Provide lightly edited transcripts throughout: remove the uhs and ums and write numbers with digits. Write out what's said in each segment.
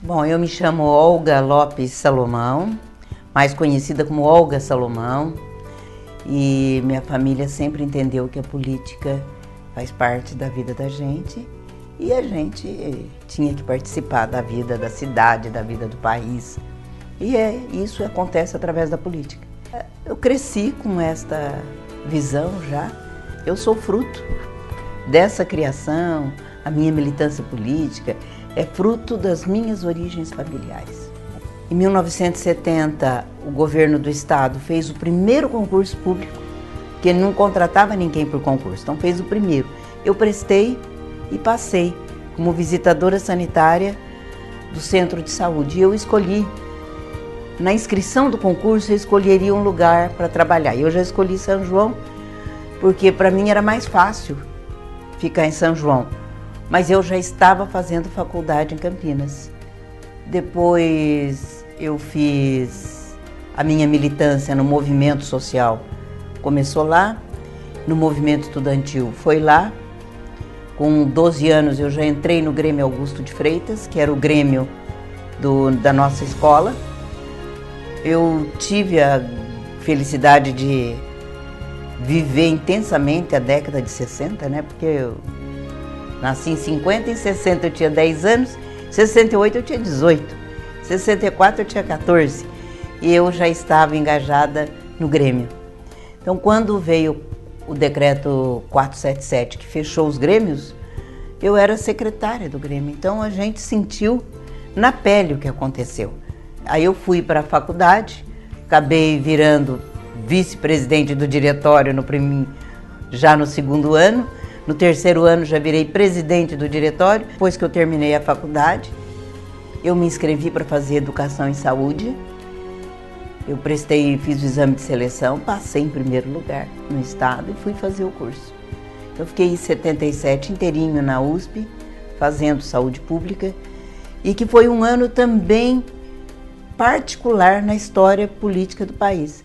Bom, eu me chamo Olga Lopes Salomão, mais conhecida como Olga Salomão, e minha família sempre entendeu que a política faz parte da vida da gente e a gente tinha que participar da vida da cidade, da vida do país. E isso acontece através da política. Eu cresci com esta visão já, eu sou fruto dessa criação, a minha militância política é fruto das minhas origens familiares. Em 1970, o governo do estado fez o primeiro concurso público, que não contratava ninguém por concurso, então fez o primeiro. Eu prestei e passei como visitadora sanitária do centro de saúde. E eu escolhi, na inscrição do concurso, eu escolheria um lugar para trabalhar. Eu já escolhi São João, porque para mim era mais fácil ficar em São João. Mas eu já estava fazendo faculdade em Campinas. Depois eu fiz a minha militância no movimento social. Começou lá, no movimento estudantil foi lá. Com 12 anos eu já entrei no Grêmio Augusto de Freitas, que era o grêmio da nossa escola. Eu tive a felicidade de viver intensamente a década de 60, né? Porque eu nasci em 50, em 60 eu tinha 10 anos, em 68 eu tinha 18, em 64 eu tinha 14 e eu já estava engajada no Grêmio. Então, quando veio o decreto 477, que fechou os grêmios, eu era secretária do Grêmio, então a gente sentiu na pele o que aconteceu. Aí eu fui para a faculdade, acabei virando vice-presidente do diretório já no segundo ano. No terceiro ano já virei presidente do diretório. Depois que eu terminei a faculdade, eu me inscrevi para fazer educação em saúde. Eu fiz o exame de seleção, passei em primeiro lugar no estado e fui fazer o curso. Eu fiquei em 77 inteirinho na USP, fazendo saúde pública, e que foi um ano também particular na história política do país.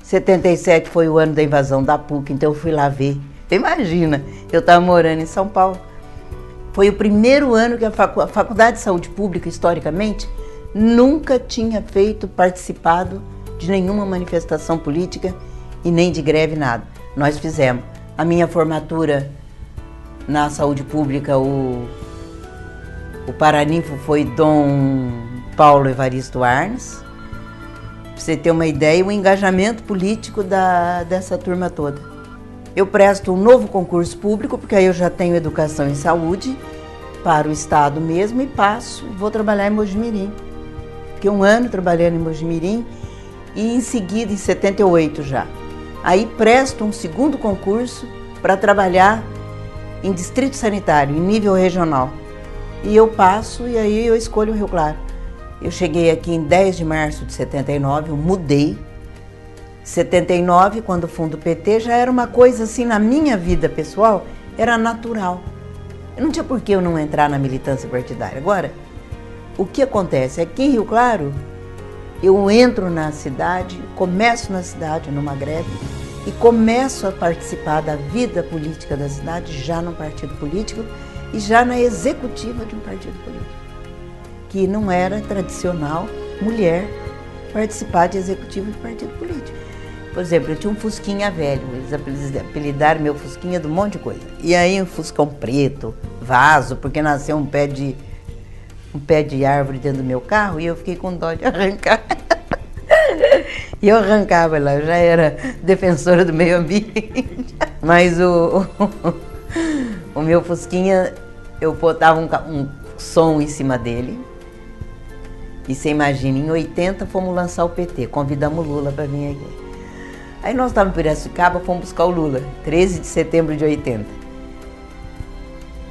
77 foi o ano da invasão da PUC, então eu fui lá ver. Imagina, eu estava morando em São Paulo. Foi o primeiro ano que a Faculdade de Saúde Pública, historicamente, nunca tinha participado de nenhuma manifestação política e nem de greve, nada. Nós fizemos. A minha formatura na saúde pública, o paraninfo foi Dom Paulo Evaristo Arnes. Para você ter uma ideia, o engajamento político dessa turma toda. Eu presto um novo concurso público, porque aí eu já tenho educação em saúde para o estado mesmo e vou trabalhar em Mojimirim. Fiquei um ano trabalhando em Mojimirim e em seguida, em 78 já. Aí presto um segundo concurso para trabalhar em distrito sanitário, em nível regional. E eu passo e aí eu escolho o Rio Claro. Eu cheguei aqui em 10 de março de 79, eu mudei. 79, quando fundo o PT, já era uma coisa assim, na minha vida pessoal, era natural. Eu não tinha por que eu não entrar na militância partidária. Agora, o que acontece? Aqui em Rio Claro, eu entro na cidade, começo na cidade numa greve e começo a participar da vida política da cidade, já num partido político e já na executiva de um partido político. Que não era tradicional mulher participar de executivo de partido político. Por exemplo, eu tinha um Fusquinha velho, eles apelidaram meu Fusquinha de um monte de coisa. E aí um Fuscão preto, vaso, porque nasceu um pé de árvore dentro do meu carro e eu fiquei com dó de arrancar. E eu arrancava lá, eu já era defensora do meio ambiente. Mas o meu Fusquinha, eu botava um som em cima dele. E você imagina, em 80 fomos lançar o PT, convidamos o Lula para vir aqui. Aí nós estávamos em Piracicaba, fomos buscar o Lula, 13 de setembro de 80.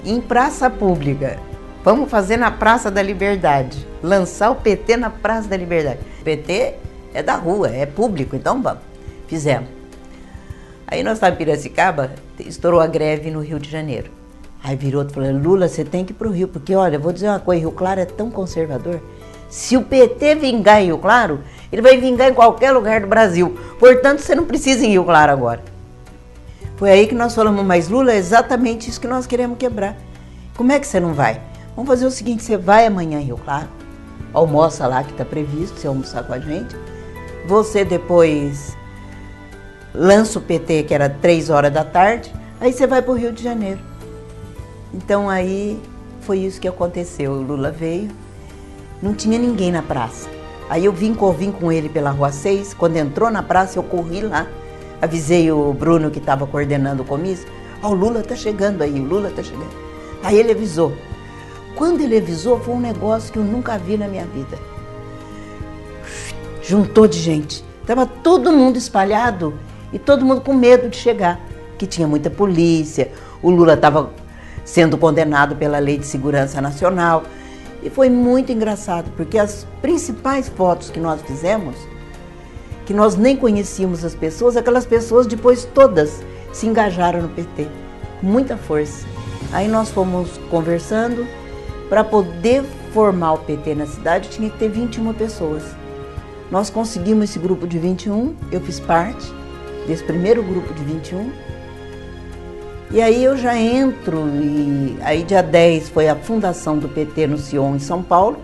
Em praça pública, vamos fazer na Praça da Liberdade, lançar o PT na Praça da Liberdade. O PT é da rua, é público, então vamos. Fizemos. Aí nós estávamos em Piracicaba, estourou a greve no Rio de Janeiro. Aí virou outro falando, Lula, você tem que ir para o Rio, porque olha, vou dizer uma coisa, Rio Claro é tão conservador. Se o PT vingar em Rio Claro, ele vai vingar em qualquer lugar do Brasil. Portanto, você não precisa ir em Rio Claro agora. Foi aí que nós falamos, mas Lula, é exatamente isso que nós queremos quebrar. Como é que você não vai? Vamos fazer o seguinte, você vai amanhã em Rio Claro, almoça lá que está previsto, você almoçar com a gente. Você depois lança o PT, que era 3 horas da tarde, aí você vai para o Rio de Janeiro. Então aí foi isso que aconteceu. O Lula veio, não tinha ninguém na praça. Aí eu vim com ele pela Rua 6, quando entrou na praça eu corri lá, avisei o Bruno que estava coordenando o comício, o Lula está chegando aí, o Lula está chegando. Aí ele avisou. Quando ele avisou, foi um negócio que eu nunca vi na minha vida. Juntou de gente. Estava todo mundo espalhado e todo mundo com medo de chegar, que tinha muita polícia, o Lula estava sendo condenado pela Lei de Segurança Nacional. E foi muito engraçado, porque as principais fotos que nós fizemos, que nós nem conhecíamos as pessoas, aquelas pessoas depois todas se engajaram no PT, com muita força. Aí nós fomos conversando, para poder formar o PT na cidade tinha que ter 21 pessoas. Nós conseguimos esse grupo de 21, eu fiz parte desse primeiro grupo de 21. E aí eu já entro, e aí dia 10 foi a fundação do PT no Sion, em São Paulo.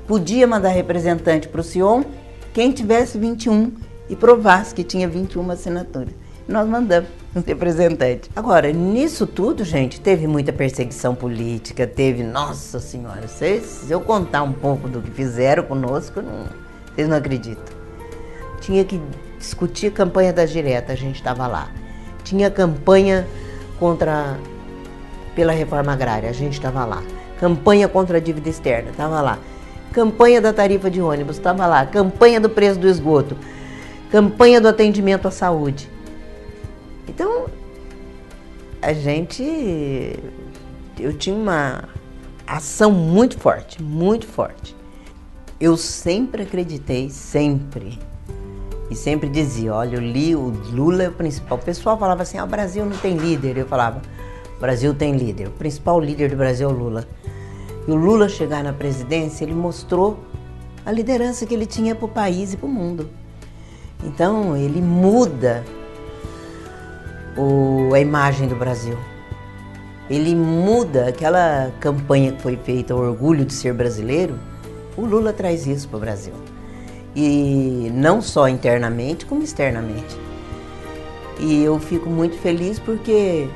Podia mandar representante para o Sion quem tivesse 21 e provasse que tinha 21 assinaturas. Nós mandamos um representante. Agora, nisso tudo, gente, teve muita perseguição política, teve, nossa senhora, se eu contar um pouco do que fizeram conosco, vocês não acreditam. Tinha que discutir a campanha das diretas, a gente estava lá. Tinha campanha pela reforma agrária, a gente estava lá. Campanha contra a dívida externa, estava lá. Campanha da tarifa de ônibus, estava lá. Campanha do preço do esgoto. Campanha do atendimento à saúde. Então, eu tinha uma ação muito forte, muito forte. Eu sempre acreditei, sempre. E sempre dizia, olha, o Lula é o principal. O pessoal falava assim, o Brasil não tem líder. Eu falava, o Brasil tem líder. O principal líder do Brasil é o Lula. E o Lula chegar na presidência, ele mostrou a liderança que ele tinha para o país e para o mundo. Então, ele muda a imagem do Brasil. Ele muda aquela campanha que foi feita, o orgulho de ser brasileiro. O Lula traz isso para o Brasil. E não só internamente, como externamente. E eu fico muito feliz porque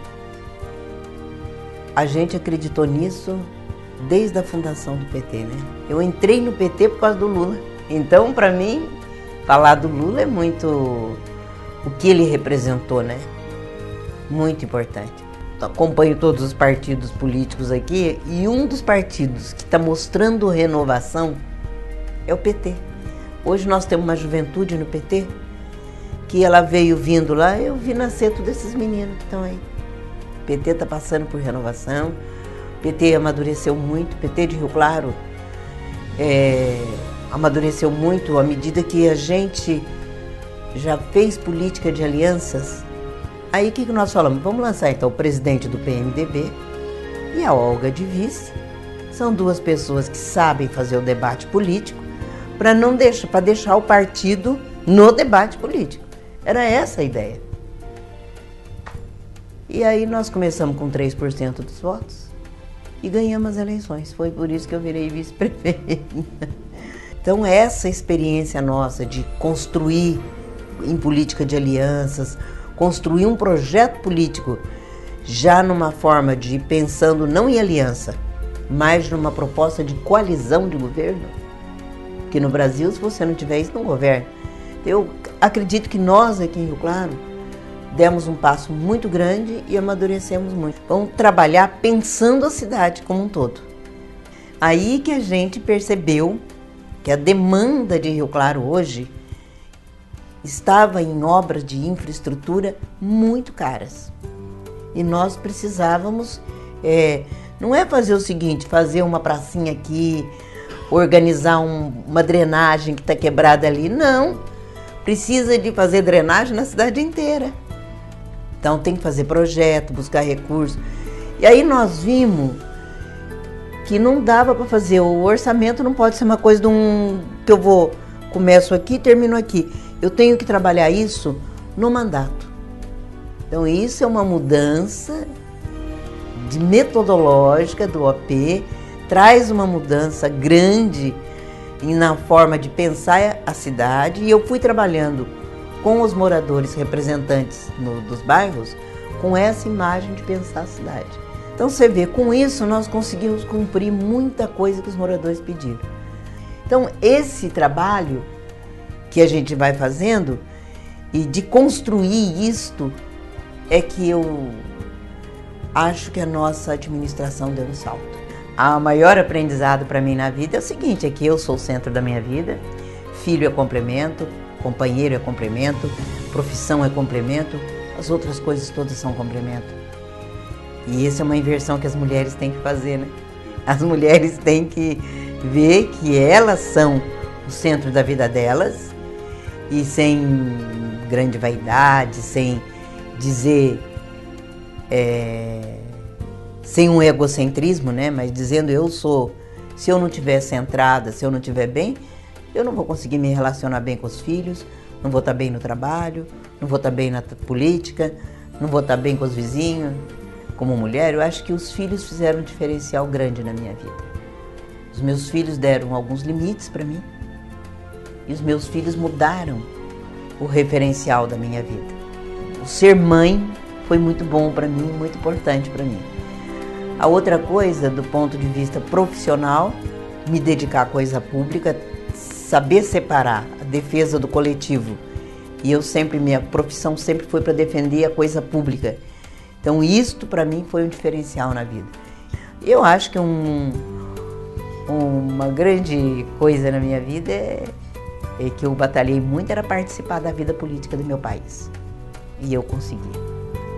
a gente acreditou nisso desde a fundação do PT, né? Eu entrei no PT por causa do Lula. Então, para mim, falar do Lula é muito o que ele representou, né? Muito importante. Acompanho todos os partidos políticos aqui e um dos partidos que está mostrando renovação é o PT. Hoje nós temos uma juventude no PT que ela veio vindo lá, eu vi nascer todos esses meninos que estão aí. O PT está passando por renovação, o PT amadureceu muito, o PT de Rio Claro amadureceu muito à medida que a gente já fez política de alianças. Aí o que nós falamos? Vamos lançar então o presidente do PMDB e a Olga de vice. São duas pessoas que sabem fazer o debate político para deixar o partido no debate político. Era essa a ideia. E aí nós começamos com 3% dos votos e ganhamos as eleições. Foi por isso que eu virei vice-prefeita. Então essa experiência nossa de construir em política de alianças, construir um projeto político já numa forma de pensando não em aliança, mas numa proposta de coalizão de governo, que no Brasil, se você não tiver isso, não governa. Eu acredito que nós aqui em Rio Claro demos um passo muito grande e amadurecemos muito. Vamos trabalhar pensando a cidade como um todo. Aí que a gente percebeu que a demanda de Rio Claro hoje estava em obras de infraestrutura muito caras. E nós precisávamos, não é fazer o seguinte, fazer uma pracinha aqui, organizar uma drenagem que está quebrada ali. Não, precisa de fazer drenagem na cidade inteira. Então tem que fazer projeto, buscar recursos. E aí nós vimos que não dava para fazer, o orçamento não pode ser uma coisa que eu começo aqui e termino aqui. Eu tenho que trabalhar isso no mandato. Então isso é uma mudança metodológica do OP, traz uma mudança grande e na forma de pensar a cidade, e eu fui trabalhando com os moradores representantes dos bairros com essa imagem de pensar a cidade. Então você vê, com isso nós conseguimos cumprir muita coisa que os moradores pediram. Então esse trabalho que a gente vai fazendo e de construir isto é que eu acho que a nossa administração deu um salto. O maior aprendizado para mim na vida é o seguinte, é que eu sou o centro da minha vida, filho é complemento, companheiro é complemento, profissão é complemento, as outras coisas todas são complemento. E essa é uma inversão que as mulheres têm que fazer, né? As mulheres têm que ver que elas são o centro da vida delas e sem grande vaidade, sem dizer, sem um egocentrismo, né? Mas dizendo eu sou, se eu não estiver centrada, se eu não estiver bem, eu não vou conseguir me relacionar bem com os filhos, não vou estar bem no trabalho, não vou estar bem na política, não vou estar bem com os vizinhos. Como mulher, eu acho que os filhos fizeram um diferencial grande na minha vida. Os meus filhos deram alguns limites para mim e os meus filhos mudaram o referencial da minha vida. O ser mãe foi muito bom para mim, muito importante para mim. A outra coisa, do ponto de vista profissional, me dedicar à coisa pública, saber separar a defesa do coletivo. E minha profissão sempre foi para defender a coisa pública. Então isto para mim foi um diferencial na vida. Eu acho que uma grande coisa na minha vida é que eu batalhei muito, era participar da vida política do meu país. E eu consegui.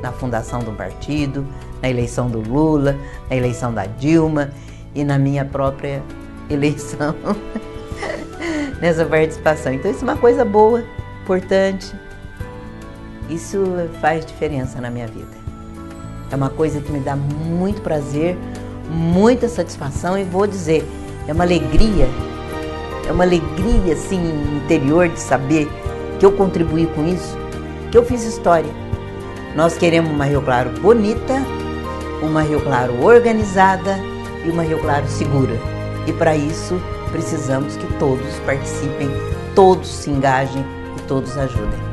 Na fundação do partido, na eleição do Lula, na eleição da Dilma e na minha própria eleição, nessa participação. Então isso é uma coisa boa, importante. Isso faz diferença na minha vida. É uma coisa que me dá muito prazer, muita satisfação e vou dizer, é uma alegria assim interior de saber que eu contribuí com isso, que eu fiz história. Nós queremos uma Rio Claro bonita, uma Rio Claro organizada e uma Rio Claro segura. E para isso precisamos que todos participem, todos se engajem e todos ajudem.